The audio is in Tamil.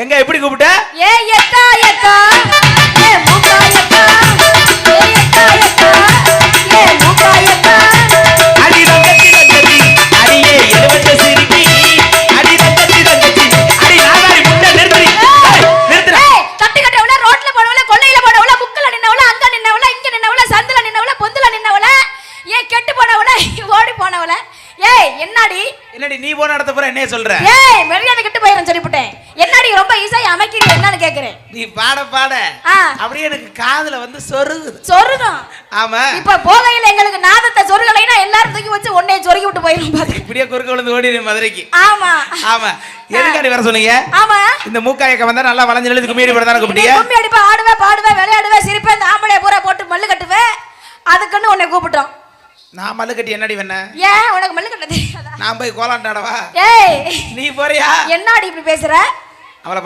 எங்க எப்படி கூப்பிட்ட? ஏ எக்கா எக்கா ஏ மூக்கா எக்கா ஏ எக்கா எக்கா ஏ மூக்கா எக்கா அடி ரங்கத்தி ரங்கத்தி அடியே எழுவட்ட சிரிக்கி அடி ரங்கத்தி ரங்கத்தி அடி நாகாரி முட்டை நிறுத்தி நிறுத்துற. தட்டி கட்டவள ரோட்ல போனவள கொல்லையில போனவள முக்கல நின்னவள அங்க நின்னவள இங்க நின்னவள சந்துல நின்னவள பொந்துல நின்னவள ஏ கெட்டு போனவள ஓடி போனவள ஏய் என்னடி நீ போன இடத்த போற என்ன சொல்ற? ஏய் மரியாதை கெட்டு போயிரும் சொல்லிட்டேன். என்னடி ரொம்ப ஈஸியா அமைக்கிறீ என்னன்னு கேக்குறேன். நீ பாட பாட அப்படியே எனக்கு காதுல வந்து சொருகுது. சொருகும். ஆமா. இப்ப போகையில எங்களுக்கு நாதத்தை சொருகலைனா எல்லாரும் தூக்கி வச்சு ஒண்ணே சொருகி விட்டு போயிரும் பாத்து. இப்படியே குறுக்க விழுந்து ஓடிடு மதுரைக்கு. ஆமா. ஆமா. எதுக்காடி வர சொன்னீங்க? ஆமா. இந்த மூக்காயக்க வந்தா நல்லா வளைஞ்சு எழுதி கும்மி அடிப்பட தான கூப்பிட்டீங்க? கும்மி அடிப்ப ஆடுவே பாடுவே விளையாடுவே சிரிப்பே இந்த ஆம்பளை பூரா போட்டு மல்லு கட்டுவே. அதுக்குன்னு உன்னை கூப்பிட்டோம். நான் மல்லு கட்டி என்னடி பண்ண? ஏன் உனக்கு மல்லு கட்ட தெரியாதா? நான் போய் கோலாண்டாடவா? ஏய் நீ போறியா? என்னடி இப்படி பேசுற?